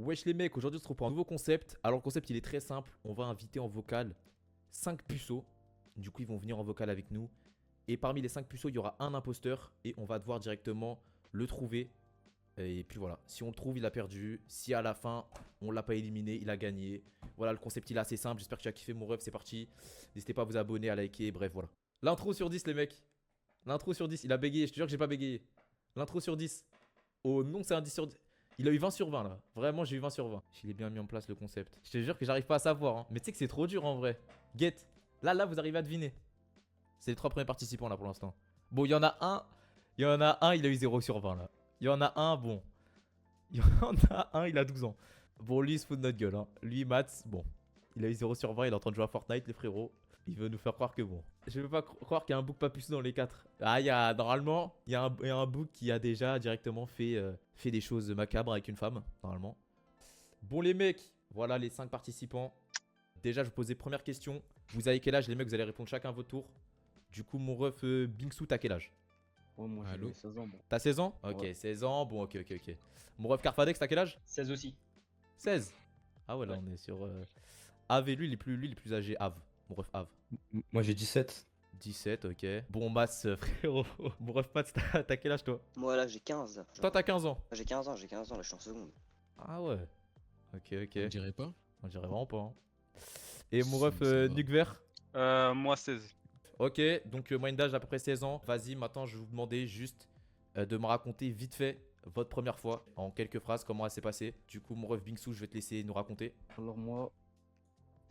Wesh les mecs, aujourd'hui on se retrouve pour un nouveau concept. Alors le concept il est très simple, on va inviter en vocal 5 puceaux. Du coup ils vont venir en vocal avec nous. Et parmi les 5 puceaux il y aura un imposteur et on va devoir directement le trouver. Et puis voilà, si on le trouve il a perdu. Si à la fin on l'a pas éliminé, il a gagné. Voilà, le concept il est assez simple, j'espère que tu as kiffé mon ref, c'est parti. N'hésitez pas à vous abonner, à liker, bref voilà. L'intro sur 10 les mecs. L'intro sur 10, il a bégayé, je te jure que j'ai pas bégayé. L'intro sur 10. Oh non, c'est un 10 sur 10. Il a eu 20 sur 20 là. Vraiment, j'ai eu 20 sur 20. Il est bien mis en place le concept. Je te jure que j'arrive pas à savoir. Hein. Mais tu sais que c'est trop dur en vrai. Get. Là, vous arrivez à deviner. C'est les 3 premiers participants là pour l'instant. Bon, il y en a un. Il y en a un, il a eu 0 sur 20 là. Il y en a un, bon. Il y en a un, il a 12 ans. Bon, lui, il se fout de notre gueule. Hein. Lui, Mats, bon. Il a eu 0 sur 20, il est en train de jouer à Fortnite, les frérots. Il veut nous faire croire que bon. Je veux pas croire qu'il y a un bouc pas puce dans les 4. Ah, normalement, il y a un bouc qui a déjà directement fait des choses macabres avec une femme, normalement. Bon, les mecs, voilà les 5 participants. Déjà, je vous posais première question. Vous avez quel âge, les mecs? Vous allez répondre chacun à votre tour. Du coup, mon ref Bingsou, t'as quel âge? Ouais, moi j'ai 16 ans. Bon. T'as 16 ans? Ok, Ouais. 16 ans. Bon, ok. Mon ref Carfadex, t'as quel âge? 16 aussi. 16. Ah ouais, là, on est sur... Ave, lui, il est plus âgé. Ave. Mon ref Ave. Moi j'ai 17. 17, ok. Bon, Mas, frérot. Mon ref Mats, t'as quel âge, toi? Moi là j'ai 15 là. Toi, t'as 15 ans. J'ai 15 ans, là je suis en seconde. Ah ouais. Ok. On dirait pas. On dirait vraiment pas. Hein. Et mon Si, ref ça va. Nuke Vert. Moi 16. Ok, donc moyenne d'âge à peu près 16 ans. Vas-y, maintenant, je vais vous demander juste de me raconter vite fait votre première fois, en quelques phrases, comment elle s'est passée. Du coup, mon ref Bingsou, je vais te laisser nous raconter. Alors moi,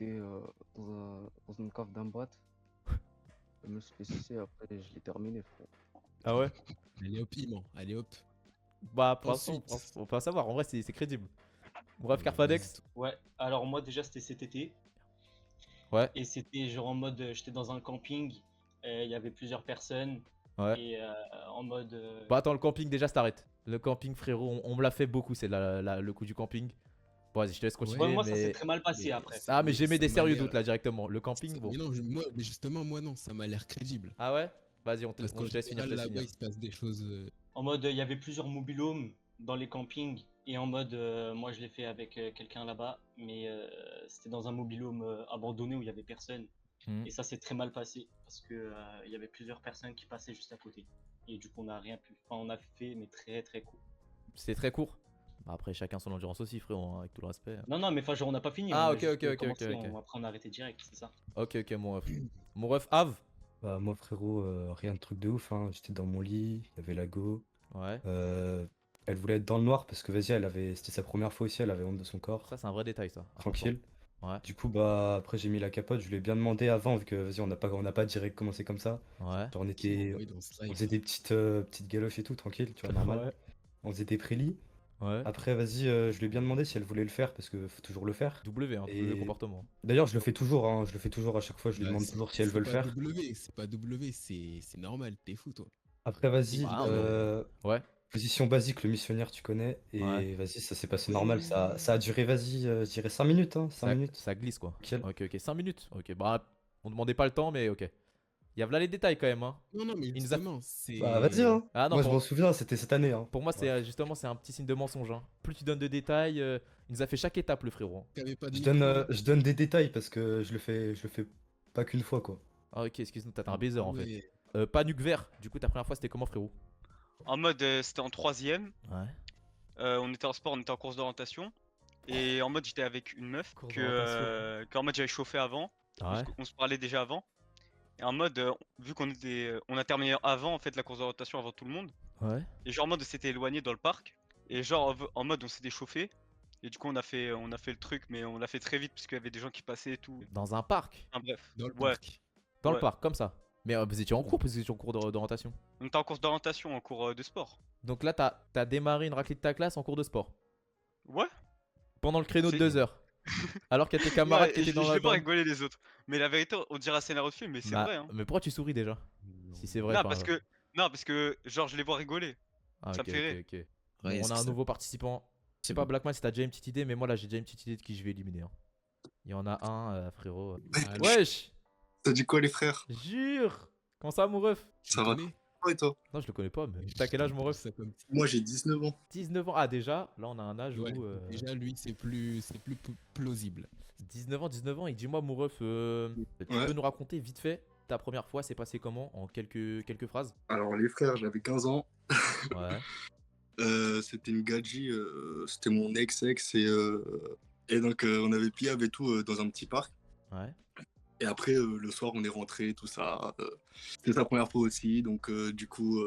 j'étais dans une cave d'un bat. Je me suis fait sucer, après je l'ai terminé frère. Ah ouais? Allez hop, piment. Allez hop. Bah, pour l'instant, Ensuite. on peut pas savoir. En vrai, c'est crédible. Mon ref Carfadex. Ouais, alors moi déjà c'était cet été. Ouais. Et c'était genre en mode, j'étais dans un camping, il y avait plusieurs personnes. Ouais. Et en mode... Bah, attends, le camping, déjà, je t'arrête. Le camping, frérot, on me l'a fait beaucoup, c'est le coup du camping. Bon, vas-y, je te laisse continuer. Ouais, moi ça mais... s'est très mal passé après. Ah, mais j'aimais des ça m'a sérieux l'air- doutes là directement. Le camping, bon. Mais non, mais justement, moi non, ça m'a l'air crédible. Ah ouais? Vas-y, Parce qu'en je te laisse finir. général, là-bas, il se passe des choses. En mode, il y avait plusieurs mobilhomes dans les campings. Et en mode, moi je l'ai fait avec quelqu'un là-bas. Mais c'était dans un mobilhome abandonné où il y avait personne. Mhm. Et ça s'est très mal passé. Parce que il y avait plusieurs personnes qui passaient juste à côté. Et du coup on n'a rien pu. Enfin on a fait mais très très court. C'était très court. Bah, après, chacun son endurance aussi, frérot, hein, avec tout le respect. Non, mais enfin, genre, on n'a pas fini. Ah, on a ok, juste ok. commencé, après, on a arrêté direct, c'est ça. Ok, mon ref. Mon ref Ave. Bah moi frérot, rien de truc de ouf, hein. J'étais dans mon lit, il y avait la go. Ouais. Elle voulait être dans le noir parce que vas-y, c'était sa première fois aussi, elle avait honte de son corps. Ça, c'est un vrai détail, ça. Tranquille. Ouais. Du coup bah après j'ai mis la capote, je lui ai bien demandé avant vu que vas-y on n'a pas direct commencé comme ça. Ouais. Genre on faisait des petites galoches et tout, tranquille, tu vois, normal. Ouais. On faisait des prélis. Ouais. Après vas-y, je lui ai bien demandé si elle voulait le faire parce que faut toujours le faire. W, hein, Et- W comportement. D'ailleurs je le fais toujours, hein, je le fais toujours à chaque fois, je lui Bah, demande c'est- toujours si elle veut le C'est faire. pas W, c'est pas W, c'est normal, t'es fou toi. Après vas-y, Bah, ouais. position basique, le missionnaire tu connais, et Ouais. vas-y ça s'est passé normal, ça a duré vas-y, je dirais 5 minutes, hein, 5 minutes. Ça glisse, quoi. Nickel. Ok, 5 minutes. Ok, bah, on demandait pas le temps, mais ok. Il y a là les détails quand même, hein. Non, mais Il nous a- justement, c'est. Bah vas-y hein, Ah non, moi je pour- m'en souviens, c'était cette année hein. Pour moi, c'est justement, c'est un petit signe de mensonge. Hein. Plus tu donnes de détails, il nous a fait chaque étape, le frérot. T'avais pas de Je donne des détails parce que je le fais pas qu'une fois quoi. Ah, ok, excuse-nous, t'as un baiser en fait. Ouais. Pas Nuke Vert. Du coup, ta première fois, c'était comment, frérot? En mode, c'était en troisième. Ouais. On était en sport, on était en course d'orientation. Et en mode, j'étais avec une meuf Course qu'en mode j'avais chauffé avant. Ouais. On se parlait déjà avant. Et en mode, vu on a terminé avant en fait la course d'orientation avant tout le monde. Ouais. Et genre en mode, on s'était éloigné dans le parc. Et genre en mode, on s'était chauffé. Et du coup, on a fait le truc, mais on l'a fait très vite parce qu'il y avait des gens qui passaient et tout. Dans un parc. Enfin bref. Dans le Ouais. parc. Dans le Ouais. parc, comme ça. Mais vous étiez en cours parce que vous étiez en cours d'orientation. On était en course d'orientation, en cours de sport. Donc là, t'as démarré une raclée de ta classe en cours de sport. Ouais. Pendant le créneau de C'est- 2 heures. Alors qu'il y a tes camarades Ouais, qui étaient dans je la vais pas dans- rigoler les autres. Mais la vérité, on dirait un scénario de film, mais c'est Bah, vrai. Hein. Mais pourquoi tu souris déjà? Si c'est vrai. Non, enfin, parce que, genre, je les vois rigoler. Ah, ça ok, me fait rire. ok. Ouais, Bon, on c'est a un ça. nouveau participant. Je sais C'est pas, bon. Blackman, si t'as déjà une petite idée, mais moi là, j'ai déjà une petite idée de qui je vais éliminer. Hein. Il y en a un, frérot. Ah, Wesh! T'as dit quoi les frères? Jure! Comment ça, mon ref? Ça va. connais et toi? Non, je le connais pas, mais t'as quel âge, mon ref? Ça comme- Moi, j'ai 19 ans. 19 ans. Ah, déjà, là, on a un âge Ouais, où. déjà, lui, c'est plus plausible. 19 ans, et dis-moi, mon ref, tu Ouais. peux nous raconter vite fait ta première fois, c'est passé comment en quelques phrases? Alors, les frères, j'avais 15 ans. Ouais. C'était une gadji, c'était mon ex-ex. Et donc, on avait piave et tout dans un petit parc. Ouais. Et après, le soir, on est rentré, tout ça. C'était sa première fois aussi. Donc, du coup,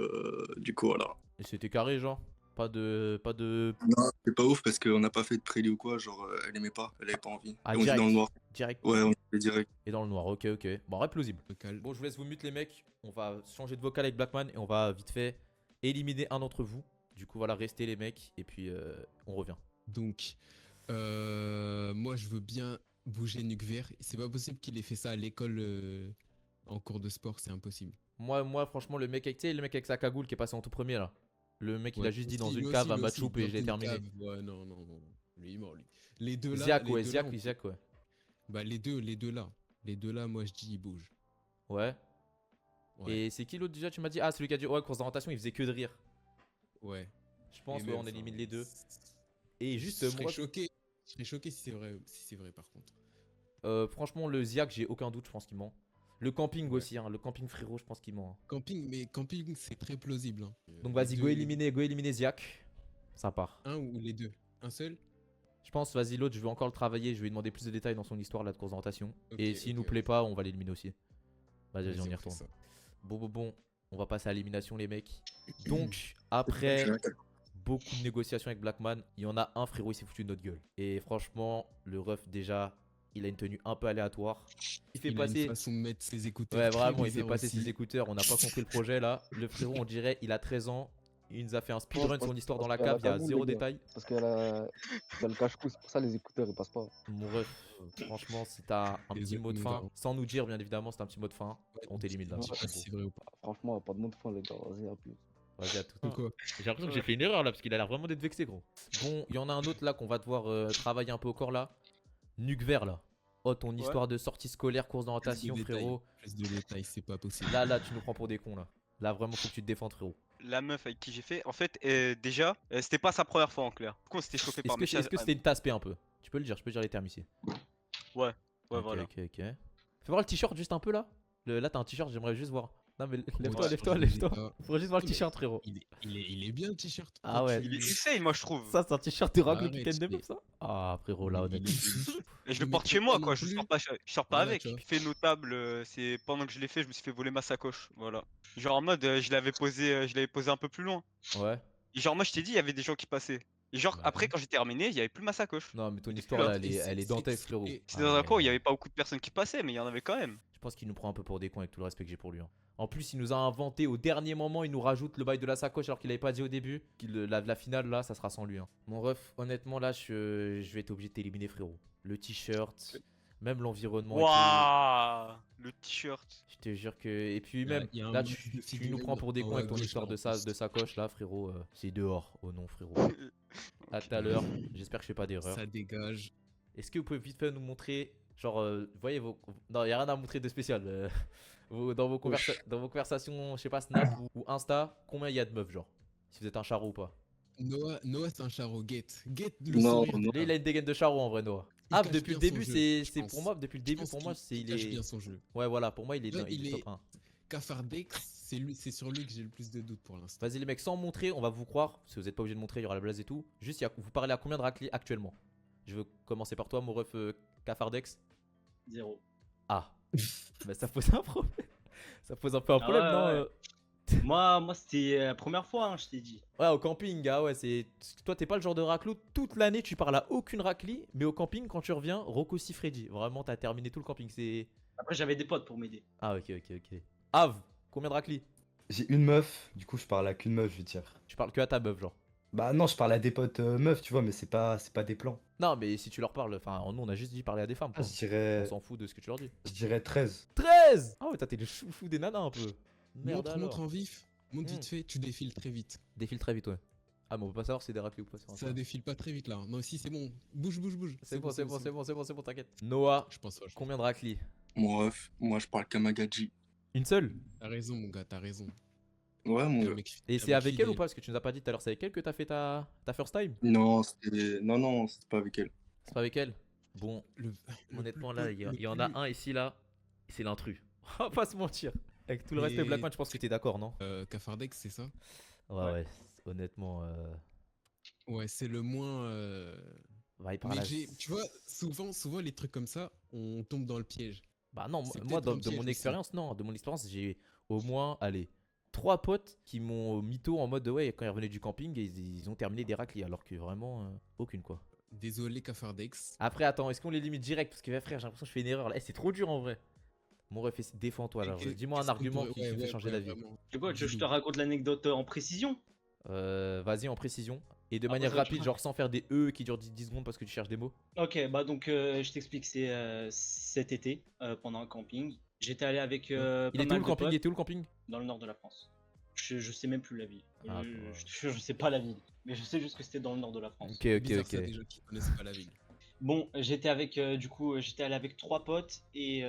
voilà. Et c'était carré, genre? Pas de. Non, c'est pas ouf parce qu'on n'a pas fait de prélit ou quoi. Genre, elle aimait pas, elle avait pas envie. Ah, Et on était dans le noir. Direct. Ouais, on était direct. Et dans le noir, ok, ok. Bon, ouais, plausible. Vocal. Bon, je vous laisse vous mute, les mecs. On va changer de vocal avec Blackman et on va vite fait éliminer un d'entre vous. Du coup, voilà, restez, les mecs, et puis on revient. Donc, moi, je veux bien bouger Nuke Vert. C'est pas possible qu'il ait fait ça à l'école en cours de sport, c'est impossible. Moi, franchement, le mec avec, tu sais, le mec avec sa cagoule qui est passé en tout premier là. Le mec, il a Ouais, juste dit aussi, dans lui une aussi, cave à lui aussi, Matchoup et dans je l'ai une terminé. cave. Ouais, non, non, non. Lui, il est mort, lui. Les deux là. Ziak, les ouais, deux Ziak, là, oui, Ziak, ouais. Bah, les deux là. Les deux là, moi, je dis, ils bougent. Ouais. Ouais. Et c'est qui l'autre déjà? Tu m'as dit, ah, celui qui a dit, ouais, course d'orientation, il faisait que de rire. Ouais. Je pense, Et ouais, même, on élimine enfin, les deux. Et juste, je serais moi, choqué. Je serais choqué si c'est vrai par contre. franchement, le Ziak, j'ai aucun doute, je pense qu'il ment. Le camping Ouais. aussi, hein, le camping frérot, je pense qu'il ment. Hein. Camping, c'est très plausible. Hein. Donc Les vas-y, deux, go éliminer Ziak. Ça part. Un ou les deux? Un seul? Je pense, vas-y, l'autre, je vais encore le travailler. Je vais lui demander plus de détails dans son histoire là, de course d'orientation. Ok, Et s'il ok, nous plaît ok. pas, on va l'éliminer aussi. Vas-y, Vas-y, on y on fait retourne. ça. Bon. On va passer à l'élimination, les mecs. Donc, après beaucoup de négociations avec Blackman, il y en a un, frérot, il s'est foutu de notre gueule. Et franchement, le ref, déjà, il a une tenue un peu aléatoire. Il fait Il a une passer. façon de mettre ses écouteurs. Ouais, très vraiment, il fait bizarre passer aussi. ses écouteurs. On n'a pas compris le projet là. Le frérot, on dirait, il a 13 ans. Il nous a fait un speedrun de son histoire dans la Parce qu'elle a cave. Il y a cagoule, zéro les gars. détail. Parce qu'elle a le cache-cou, c'est pour ça les écouteurs ils passent pas. Mon ref, franchement, si t'as un Les petit mot de autres, fin, nous sans nous dire, bien évidemment, c'est un petit mot de fin. Ouais, On t'élimine là. Je sais pas si c'est vrai ou pas. Franchement, pas de mot de fin, les gars. Vas-y, à plus. Vas-y, à tout. Quoi? J'ai l'impression que j'ai fait une erreur là parce qu'il a l'air vraiment d'être vexé, gros. Bon, il y en a un autre là qu'on va devoir travailler un peu au corps là. Nuque vert là. Oh, ton histoire de sortie scolaire, course d'orientation, Plus de frérot. Plus de détails, c'est pas possible. Là, tu nous prends pour des cons là. Là, vraiment, faut que tu te défendes, frérot. La meuf avec qui j'ai fait, en fait, déjà, c'était pas sa première fois en clair. Du coup, on s'était chauffé par Est-ce que c'était une tasse P un peu? Tu peux le dire, je peux dire les termes ici. Ouais, Ok, voilà. ok. Fais voir le t-shirt juste un peu là. Là, t'as un t-shirt, j'aimerais juste voir. Non, mais lève-toi, Ouais, lève-toi, je lève-toi. l'ai pas. Faudrait juste voir le t-shirt, frérot. Il est bien le t-shirt. Ah ouais. Il essaye, moi, je trouve. Ça, c'est un t-shirt de raclure qui Arrête, ken de il meuf, est- ça? Ah, frérot, là, honnêtement. Et je le Mais porte toi chez moi, non quoi. Je plus. sors pas Voilà, avec. tu vois. Fait notable, c'est pendant que je l'ai fait, je me suis fait voler ma sacoche. Voilà. Genre en mode, je l'avais posé un peu plus loin. Ouais. Et genre, moi, je t'ai dit, il y avait des gens qui passaient. Et genre, Ouais. après, quand j'ai terminé, il y avait plus ma sacoche. Non, mais ton Et histoire puis là, là, elle est dantesque, frérot. C'était dans un coin où il y avait pas beaucoup de personnes qui passaient, mais il y en avait quand même. Je pense qu'il nous prend un peu pour des cons avec tout le respect que j'ai pour lui. Hein. En plus, il nous a inventé au dernier moment, il nous rajoute le bail de la sacoche alors qu'il avait pas dit au début. La finale là, ça sera sans lui. Hein. Mon ref, honnêtement là, je vais être obligé de t'éliminer, frérot. Le t-shirt, même l'environnement. et tout. Waouh, le t-shirt. Je te jure que. Et puis Il y a- même, il y a un là, match de tu nous figurines prends pour des en cons haut avec à ton gauche, histoire là, en plus. de sacoche là, frérot. C'est dehors. Oh non, frérot. À tout à l'heure. J'espère que je fais pas d'erreur. Ça dégage. Est-ce que vous pouvez vite fait nous montrer, genre, vous voyez vos... Non, il n'y a rien à montrer de spécial. Dans vos conversations, je sais pas, Snap ou Insta, combien il y a de meufs, genre? Si vous êtes un charo ou pas. Noah c'est un charo. Get le Non, sourire. non. Lui, il a une dégaine de charo en vrai, Noah. Il Ah, cache depuis le bien son début, jeu, c'est je pense. pour moi, depuis le Je début, pense pour moi, qu'il c'est il cache est. bien son jeu. Ouais, voilà, pour moi, il est, Là, il est il est- top 1. Cafardex, c'est sur lui que j'ai le plus de doutes pour l'instant. Vas-y, les mecs, sans montrer, on va vous croire. Si vous n'êtes pas obligé de montrer, il y aura la blaze et tout. Juste, vous parlez à combien de raclés actuellement? Je veux commencer par toi, mon ref Cafardex. 0. Ah, bah ça pose un problème. Ça pose un peu un Ah problème, ouais, non ouais. Moi c'était la première fois, hein, je t'ai dit. Ouais, au camping, ah ouais, c'est. Toi, t'es pas le genre de raclou. Toute l'année, tu parles à aucune raclie, mais au camping, quand tu reviens, Rocco Siffredi. Vraiment, t'as terminé tout le camping. C'est. Après, j'avais des potes pour m'aider. Ah, ok. Av, combien de raclis? J'ai une meuf, du coup je parle à qu'une meuf, je veux dire. Tu parles que à ta meuf, genre. Bah non, je parle à des potes meufs, tu vois, mais c'est pas des plans. Non, mais si tu leur parles, enfin, nous, on a juste dit parler à des femmes. Ah, Quoi. je dirais, On s'en fout de ce que tu leur dis. je dirais 13. 13. Ah ouais, t'es le chouchou des nanas un peu. Merde Montre alors. en vif. Montre Hmm. vite fait, tu défiles très vite. Défile très vite, ouais. Ah, mais on peut pas savoir si c'est des raclés ou pas. sur Ça Insta. défile pas très vite là. Non, si c'est bon. Bouge. C'est bon, t'inquiète. Noah, Je pense pas. combien de raclis? Moi, je parle qu'à Magadji. Une seule? T'as raison, mon gars, t'as raison. Ouais, mon Un gars. mec qui fait Et un c'est mec avec elle ou fidèle. pas? Parce que tu nous as pas dit tout à l'heure, c'est avec elle que t'as fait ta first time? Non, c'était pas avec elle. C'est pas avec elle? Bon, Le honnêtement, plus- là, le il y en a plus- un ici, là, c'est l'intrus. On va pas se mentir. Avec tout le respect, Mais- Blackman, je pense que t'es d'accord, non? Cafardex, c'est ça? Ouais, honnêtement, Ouais, c'est le moins. va y par Mais là. tu vois, souvent les trucs comme ça, on tombe dans le piège. Bah non, C'est moi, peut-être un de mon piège aussi. expérience, non. De mon expérience, j'ai au moins, allez, 3 potes qui m'ont mytho en mode, ouais, quand ils revenaient du camping, ils ont terminé des raclis, alors que vraiment, aucune, quoi. Désolé, Cafardex. Après, attends, est-ce qu'on les limite direct? Parce que, ouais, frère, j'ai l'impression que je fais une erreur là. Eh, c'est trop dur en vrai. Mon ref, défends-toi là. Dis-moi un Qu'est-ce qu'on argument pourrait- qui ouais, te fait ouais, changer ouais, d'avis. vraiment. Tu sais quoi, je te Dis-nous. raconte l'anecdote en précision. Vas-y, en précision. Et de Ah, manière vas-y, rapide, tu genre sans faire des E qui durent 10 secondes parce que tu cherches des mots. Ok, bah donc je t'explique, c'est cet été, pendant un camping. J'étais allé avec Il pas était où mal le de camping? Il potes était où le camping? dans le nord de la France. Je sais même plus la ville. Ah, je, bon, je te jure, je sais pas la ville. Mais je sais juste que c'était dans le nord de la France. Ok, ok, Bizarre, ça, ok. des gens qui connaissent pas la ville. Bon, j'étais avec, du coup, j'étais allé avec 3 potes et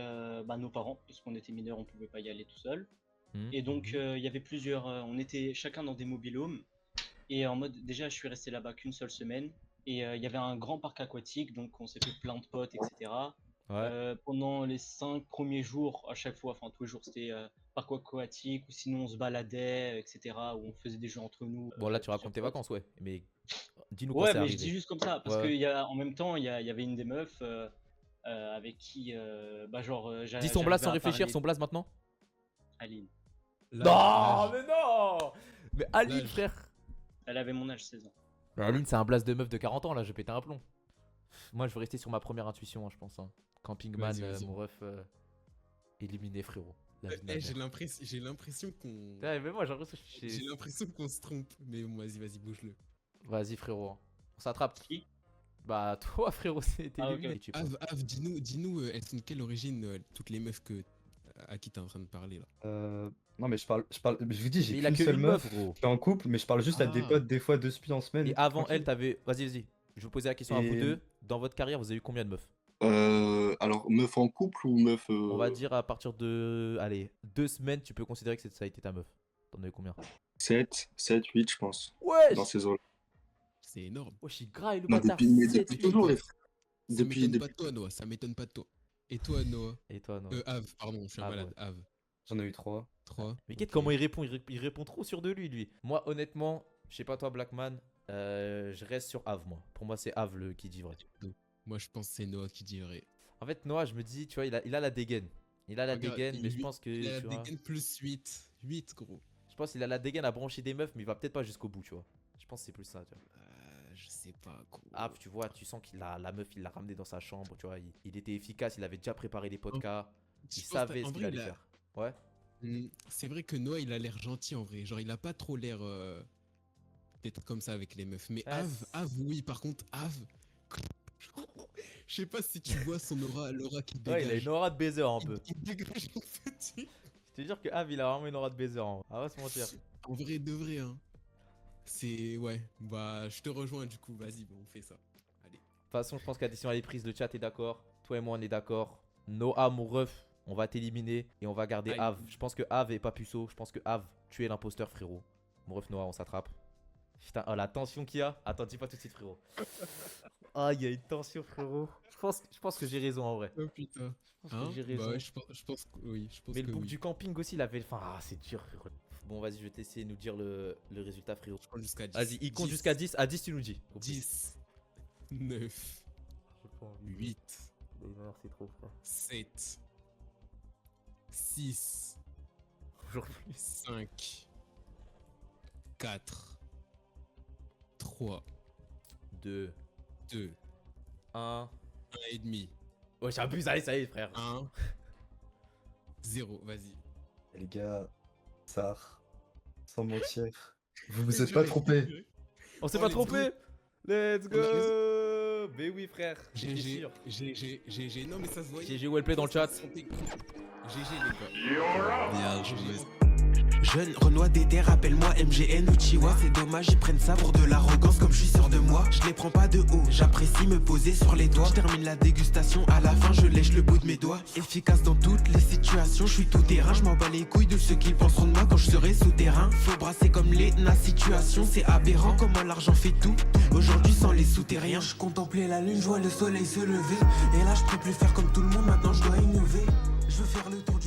bah, nos parents, parce qu'on était mineurs, on pouvait pas y aller tout seul. Hmm. Et donc, il y avait plusieurs, on était chacun dans des mobilhomes. Et en mode, déjà, je suis resté là-bas qu'une seule semaine. Et il y avait un grand parc aquatique, donc on s'est fait plein de potes, etc. Ouais. Pendant les 5 premiers jours, à chaque fois, enfin tous les jours, c'était parc aquatique, ou sinon on se baladait, etc. Ou on faisait des jeux entre nous. Bon, là, tu plusieurs racontes tes potes. vacances, ouais. Mais dis-nous quand Ouais, c'est mais je arrivé. dis juste comme ça, parce Ouais. en même temps, il y avait une des meufs avec qui, bah genre, Dis son blast sans j'arrivais à réfléchir, parler- son blast maintenant. Aline. Non, L'âge. mais non. Mais Aline, L'âge. frère. Elle avait mon âge, 16 ans. Mais Aline, c'est un blast de meuf de 40 ans, là, je vais péter un plomb. Moi, je vais rester sur ma première intuition, hein, je pense. Hein. Campingman, Vas-y, vas-y. mon ref, éliminé, frérot. La vie de ma Eh, mère. j'ai l'impression qu'on. Ouais, mais moi, j'ai l'impression que je suis- J'ai l'impression qu'on se trompe. Mais bon, vas-y, bouge-le. Vas-y, frérot. hein. On s'attrape. Qui? Bah, toi, frérot, c'était Ah, ok. éliminé. Tu peux- Av, dis-nous, elles sont de quelle origine, toutes les meufs à qui t'es en train de parler là? Non, mais je vous dis, Mais j'ai il a qu'une que seule une meuf. meuf, gros. Je suis en couple, mais je parle juste à des Ah. potes des fois 2 spies en semaine. Et avant tranquille. elle, t'avais. Vas-y. Je vais vous poser la question à vous Et- deux. Dans votre carrière, vous avez eu combien de meufs? Alors, meuf en couple ou meuf. On va dire à partir de. Allez, 2 semaines, tu peux considérer que ça a été ta meuf. T'en as eu combien? 7, 8, je pense. Ouais! Dans ces eaux-là. C'est énorme. Oh, je suis gras et le Non, bâtard. mais 7, depuis toujours, les frères. Ça Depuis. m'étonne pas de toi, Noah. Ça m'étonne pas de toi. Et toi, Noah? Et toi, non? Av, pardon, je suis un Av, malade. ouais. Av. J'en ai eu 3. 3. Mais Kate, comment il répond? Il répond trop sûr de lui. Moi, honnêtement, je sais pas toi, Blackman, je reste sur Av, moi. Pour moi, c'est Av le qui dit vrai. Moi, je pense que c'est Noah qui dit vrai. En fait, Noah, je me dis, tu vois, il a la dégaine. Il a la Regarde, dégaine, mais je il- pense que. Il a tu la vois, dégaine plus 8. 8, gros. je pense qu'il a la dégaine à brancher des meufs, mais il va peut-être pas jusqu'au bout, tu vois. Je pense que c'est plus ça, tu vois. Je sais pas, gros. Av, tu vois, tu sens qu'il a la meuf, il l'a ramené dans sa chambre, tu vois. Il était efficace, il avait déjà préparé les podcasts. Je Il pense savait en ce qu'il vrai, allait faire. Ouais. C'est vrai que Noah, il a l'air gentil en vrai. Genre, il a pas trop l'air d'être comme ça avec les meufs. Mais Ouais, Av, oui, par contre, Av. Je sais pas si tu vois son l'aura qui dégage. Ouais, il a une aura de baiser un peu. Il dégage en fait. Je te dire que Av, il a vraiment une aura de baiser en vrai. Ah, va se mentir. En vrai, de vrai, hein. C'est. Ouais, bah, je te rejoins du coup. Vas-y, bon, on fait ça. Allez. De toute façon, je pense que la décision elle est prise. Le chat est d'accord. Toi et moi, on est d'accord. Noah, mon ref, on va t'éliminer et on va garder Aïe. Av. Je pense que Av est pas puceau. Je pense que Av, tu es l'imposteur, frérot. Mon ref, Noah, on s'attrape. Putain, oh, la tension qu'il y a. Attends, dis pas tout de suite, frérot. Ah, il y a une tension, frérot. Je pense que j'ai raison en vrai. Oh putain. Je pense que Hein j'ai Bah raison. ouais, je pense que oui. Je pense Mais le que bouc oui. du camping aussi, il avait. Enfin, ah, c'est dur, frérot. Bon, vas-y, je vais t'essayer de nous dire le résultat, frérot. Je compte jusqu'à 10. Vas-y, il compte jusqu'à 10. À 10, tu nous dis. Au plus. 10, 9, J'ai pas envie. 8, C'est trop, frère. 7, 6, Aujourd'hui. 5, 4, 3, 2, 2, 1. 1 et demi, Ouais, j'abuse, allez, ça y est, frère. 1, 0, vas-y. Les gars, Sar, sans mentir, vous vous êtes pas trompés. On s'est Oh, pas let's trompé. Let's On a go. Mais oui, frère. j'étais GG, sûr. GG, non mais ça se voit. GG Wellplay dans le chat. GG les gars. Bien joué. Jeune Renoir d'été, rappelle-moi MGN ou Chihuahua. C'est dommage, ils prennent ça pour de l'arrogance comme je suis sûr de moi. Je les prends pas de haut, j'apprécie me poser sur les doigts. Je termine la dégustation, à la fin je lèche le bout de mes doigts. Efficace dans toutes les situations, je suis tout terrain. Je m'en bats les couilles de ceux qui penseront de moi quand je serai souterrain. Faut brasser comme les situation, c'est aberrant comment l'argent fait tout. Aujourd'hui sans les souterrains. Je contemplais la lune, je vois le soleil se lever. Et là je peux plus faire comme tout le monde, maintenant je dois innover. Je veux faire le tour du